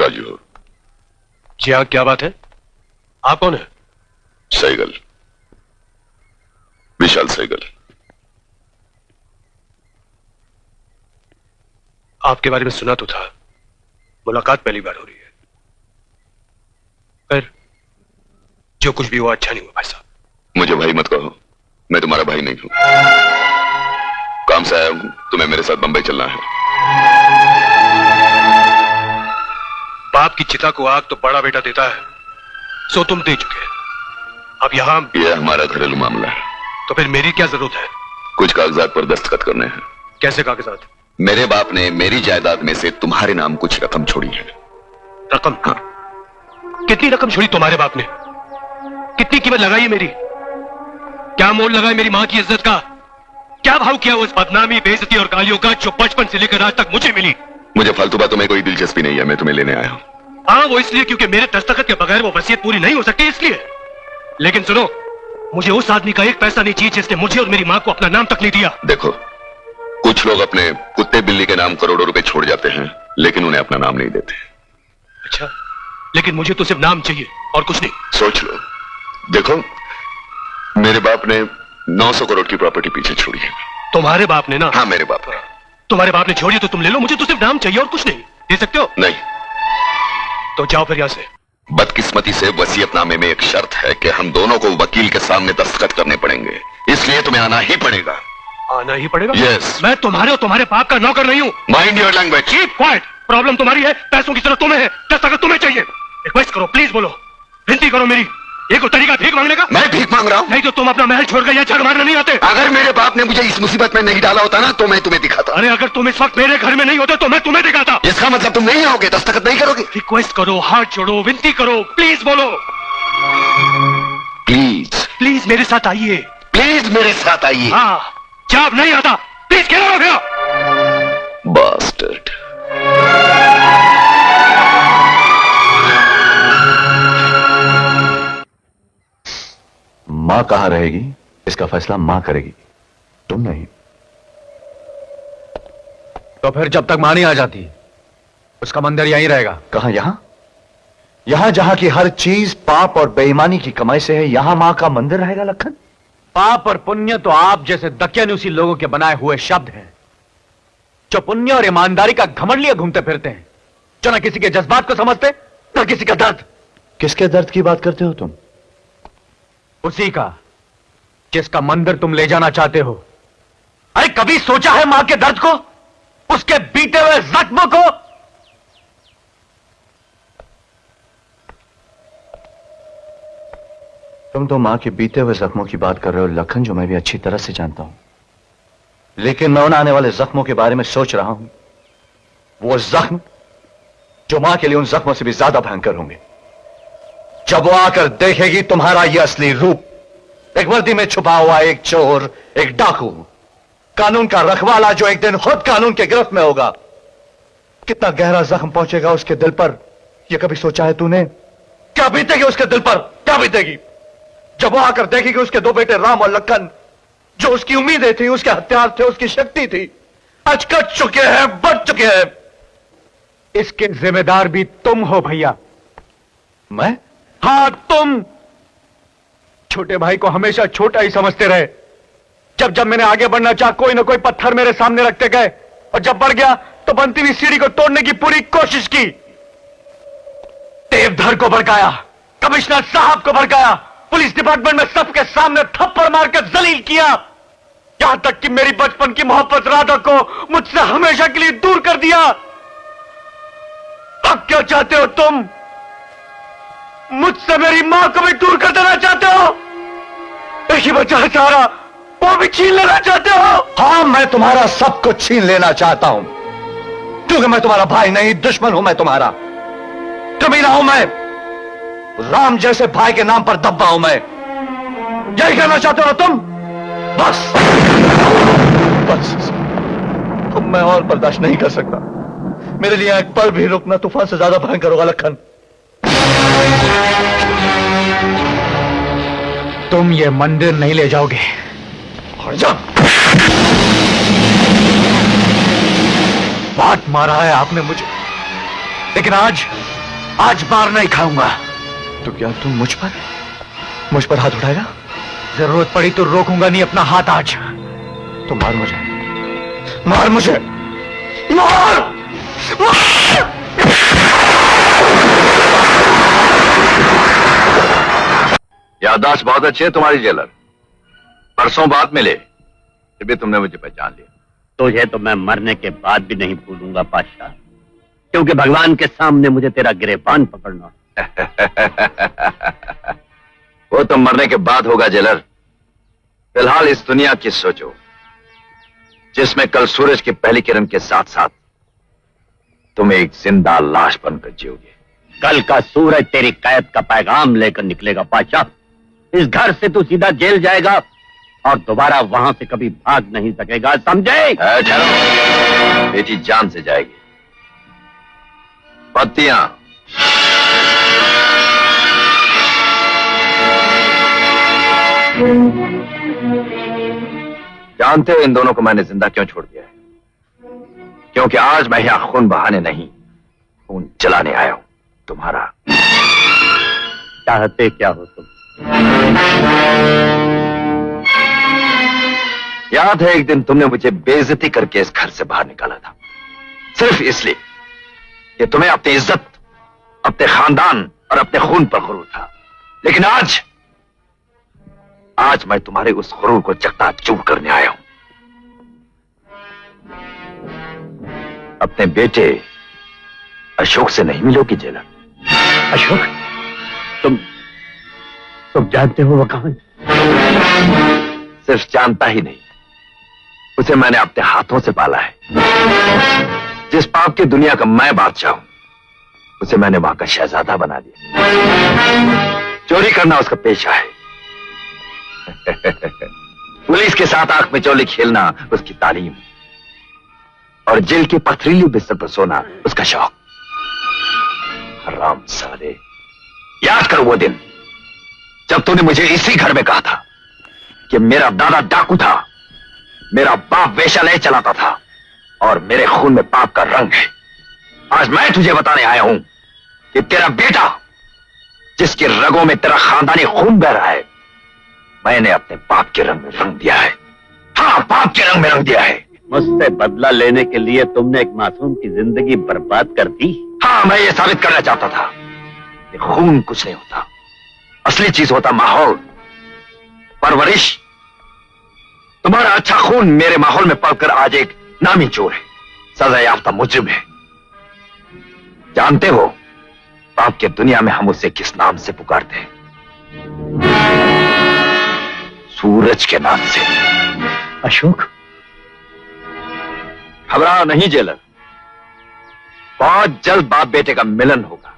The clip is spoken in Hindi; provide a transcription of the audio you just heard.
राजू हो। जी हाँ, क्या बात है? आप कौन है? सहगल, विशाल सहगल। आपके बारे में सुना तो था, मुलाकात पहली बार हो रही है। पर जो कुछ भी हुआ अच्छा नहीं हुआ भाई साहब। मुझे भाई मत कहो, मैं तुम्हारा भाई नहीं हूं। काम से आया हूं, तुम्हें मेरे साथ बंबई चलना है। बाप की चिता को आग तो बड़ा बेटा देता है, सो तुम दे चुके। अब यहां यह हमारा घरेलू मामला है। तो फिर मेरी क्या जरूरत है? कुछ कागजात पर दस्तखत करने हैं। कैसे कागजात? मेरे बाप ने मेरी जायदाद में से तुम्हारे नाम कुछ रकम छोड़ी है। रकम? हाँ। कितनी रकम छोड़ी तुम्हारे बाप ने? कितनी कीमत लगाई है मेरी? क्या मोल लगाई मेरी मां की इज्जत का? क्या भाव किया उस बदनामी, बेइज्जती और गालियों का जो बचपन से लेकर आज तक मुझे मिली? मुझे फालतू बातों में कोई दिलचस्पी नहीं है, मैं तुम्हें लेने आया हूं। हाँ, वो इसलिए क्योंकि मेरे दस्तखत के बगैर वो वसीयत पूरी नहीं हो सकती, इसलिए। लेकिन सुनो, मुझे उस आदमी का एक पैसा नहीं चाहिए जिसने मुझे और मेरी मां को अपना नाम तक नहीं दिया। देखो, कुछ लोग अपने कुत्ते बिल्ली के नाम करोड़ों रुपए छोड़ जाते हैं, लेकिन उन्हें अपना नाम नहीं देते। अच्छा, लेकिन मुझे तो सिर्फ नाम चाहिए और कुछ नहीं। सोच लो। देखो, मेरे बाप ने 900 करोड़ की प्रॉपर्टी पीछे छोड़ी है। तुम्हारे बाप ने ना? हाँ, मेरे बाप ने। तुम्हारे बाप ने छोड़ी तो तुम ले लो, मुझे तो सिर्फ नाम चाहिए और कुछ नहीं। दे सकते हो? नहीं। तो जाओ फिर यहां से। बदकिस्मती से वसीयतनामे में एक शर्त है कि हम दोनों को वकील के सामने दस्तखत करने पड़ेंगे, इसलिए तुम्हें आना ही पड़ेगा। आना ही पड़ेगा? यस। मैं तुम्हारे और तुम्हारे बाप का नौकर नहीं हूं। Mind your language. Keep quiet. Problem तुम्हारी है, पैसों की जरूरत तुम्हें है, दस्तखत तुम्हें चाहिए। रिक्वेस्ट करो, प्लीज बोलो, विनती करो मेरी। ये कोई तरीका भीख मांगने का? मैं भीख मांग रहा हूं? नहीं तो तुम अपना महल छोड़कर यहाँ झाड़ मारने नहीं आते। अगर मेरे बाप ने मुझे इस मुसीबत में नहीं डाला होता ना, तो मैं तुम्हें दिखाता। अरे अगर तुम इस वक्त मेरे घर में नहीं होते तो मैं तुम्हें दिखाता। इसका मतलब तुम नहीं आओगे, दस्तखत नहीं करोगे? रिक्वेस्ट करो, हाथ जोड़ो, विनती करो, प्लीज बोलो। प्लीज। प्लीज मेरे साथ आइए। प्लीज मेरे साथ आइए। हाँ, जब नहीं आता प्लीज खेलो भैया। बास्टर्ड। मां कहां रहेगी, इसका फैसला मां करेगी, तुम नहीं। तो फिर जब तक मां नहीं आ जाती, उसका मंदिर यहीं रहेगा। कहां? यहां? यहां जहां की हर चीज पाप और बेईमानी की कमाई से है, यहां मां का मंदिर रहेगा लखन? पाप और पुण्य तो आप जैसे दकियानुसी लोगों के बनाए हुए शब्द हैं, जो पुण्य और ईमानदारी का घमंड लिए घूमते फिरते हैं, जो ना किसी के जज्बात को समझते ना किसी का दर्द। किसके दर्द की बात करते हो तुम? उसी का जिसका मंदिर तुम ले जाना चाहते हो। अरे कभी सोचा है मां के दर्द को, उसके बीते हुए जख्मों को? तुम तो मां के बीते हुए जख्मों की बात कर रहे हो लखन, जो मैं भी अच्छी तरह से जानता हूं। लेकिन मैं उन आने वाले जख्मों के बारे में सोच रहा हूं, वो जख्म जो मां के लिए उन जख्मों से भी ज्यादा भयंकर होंगे। जब वो आकर देखेगी तुम्हारा ये असली रूप, एक वर्दी में छुपा हुआ एक चोर, एक डाकू, कानून का रखवाला जो एक दिन खुद कानून के गिरफ्त में होगा, कितना गहरा जख्म पहुंचेगा उसके दिल पर, यह कभी सोचा है तूने? क्या बीतेगी उसके दिल पर, क्या बीतेगी जब वो आकर देखेगी उसके दो बेटे राम और लखन, जो उसकी उम्मीदें थी, उसके हथियार थे, उसकी शक्ति थी, आज कट चुके हैं, बढ़ चुके हैं। इसके जिम्मेदार भी तुम हो भैया। मैं? हाँ तुम। छोटे भाई को हमेशा छोटा ही समझते रहे। जब जब मैंने आगे बढ़ना चाहा, कोई ना कोई पत्थर मेरे सामने रखते गए, और जब बढ़ गया तो बनती हुई सीढ़ी को तोड़ने की पूरी कोशिश की। देवधर को भड़काया, कमिश्नर साहब को भड़काया, पुलिस डिपार्टमेंट में सबके सामने थप्पड़ मारकर जलील किया, यहां तक कि मेरी बचपन की मोहब्बत राधा को मुझसे हमेशा के लिए दूर कर दिया। अब क्या चाहते हो तुम? मुझसे मेरी मां को भी दूर कर देना चाहते हो? एक ही बच्चा है सारा, वो भी छीन लेना चाहते हो? हाँ, मैं तुम्हारा सब कुछ छीन लेना चाहता हूं, क्योंकि मैं तुम्हारा भाई नहीं, दुश्मन हूं मैं तुम्हारा। कमीना हूं मैं, राम जैसे भाई के नाम पर दब्बा हूं मैं। यही कहना चाहते हो तुम? बस बस, अब मैं और बर्दाश्त नहीं कर सकता। मेरे लिए एक पल भी रुकना तूफान से ज्यादा भयंकर होगा लखन। तुम ये मंदिर नहीं ले जाओगे। और जा। बात मारा है आपने मुझे, लेकिन आज आज मार नहीं खाऊंगा। तो क्या तुम मुझ पर हाथ उठाएगा? जरूरत पड़ी तो रोकूंगा नहीं अपना हाथ आज। तो मार मुझे, मार मुझे, मार, मार! याददाश्त बहुत अच्छी है तुम्हारी जेलर। परसों बात मिले फिर भी तुमने मुझे पहचान लिया। तुझे तो मैं मरने के बाद भी नहीं भूलूंगा पाशाह, क्योंकि भगवान के सामने मुझे तेरा गिरेबान पकड़ना। वो तो मरने के बाद होगा जेलर। फिलहाल इस दुनिया की सोचो जिसमें कल सूरज की पहली किरण के साथ साथ तुम एक जिंदा लाश बनकर जियोगे। कल का सूरज तेरी कैद का पैगाम लेकर निकलेगा पाशाह। इस घर से तू सीधा जेल जाएगा और दोबारा वहां से कभी भाग नहीं सकेगा, समझे? ठहरो, बेटी जान से जाएगी। पत्तियां जानते हो इन दोनों को मैंने जिंदा क्यों छोड़ दिया है? क्योंकि आज मैं यहां खून बहाने नहीं, खून जलाने आया हूं तुम्हारा। चाहते क्या हो तुम? याद है एक दिन तुमने मुझे बेइज्जती करके इस घर से बाहर निकाला था, सिर्फ इसलिए कि तुम्हें अपनी इज्जत, अपने खानदान और अपने खून पर गुरूर था। लेकिन आज मैं तुम्हारे उस गुरूर को चकनाचूर करने आया हूं। अपने बेटे अशोक से नहीं मिलोगी जेलर? अशोक? तुम जानते हो वो कहां? सिर्फ जानता ही नहीं, उसे मैंने अपने हाथों से पाला है। जिस पाप की दुनिया का मैं बादशाह हूं, उसे मैंने वहां का शहजादा बना दिया। चोरी करना उसका पेशा है। पुलिस के साथ आंख में चोली खेलना उसकी तालीम, और जेल की पथरीली बिस्तर पर सोना उसका शौक। हराम साले, याद करो वो दिन जब तूने मुझे इसी घर में कहा था कि मेरा दादा डाकू था, मेरा बाप वेश्यालय चलाता था और मेरे खून में पाप का रंग है। आज मैं तुझे बताने आया हूं कि तेरा बेटा, जिसकी रगों में तेरा खानदानी खून बह रहा है, मैंने अपने पाप के रंग में रंग दिया है। हाँ, पाप के रंग में रंग दिया है। मुझसे बदला लेने के लिए तुमने एक मासूम की जिंदगी बर्बाद कर दी। हाँ, मैं ये साबित करना चाहता था कि खून कुछ नहीं होता, असली चीज होता माहौल, परवरिश। तुम्हारा अच्छा खून मेरे माहौल में पलकर आज एक नामी चोर है, सजा याफ्ता मुजरिम है। जानते हो पाप की दुनिया में हम उसे किस नाम से पुकारते हैं? सूरज के नाम से। अशोक? घबराओ नहीं जेलर, बहुत जल्द बाप बेटे का मिलन होगा।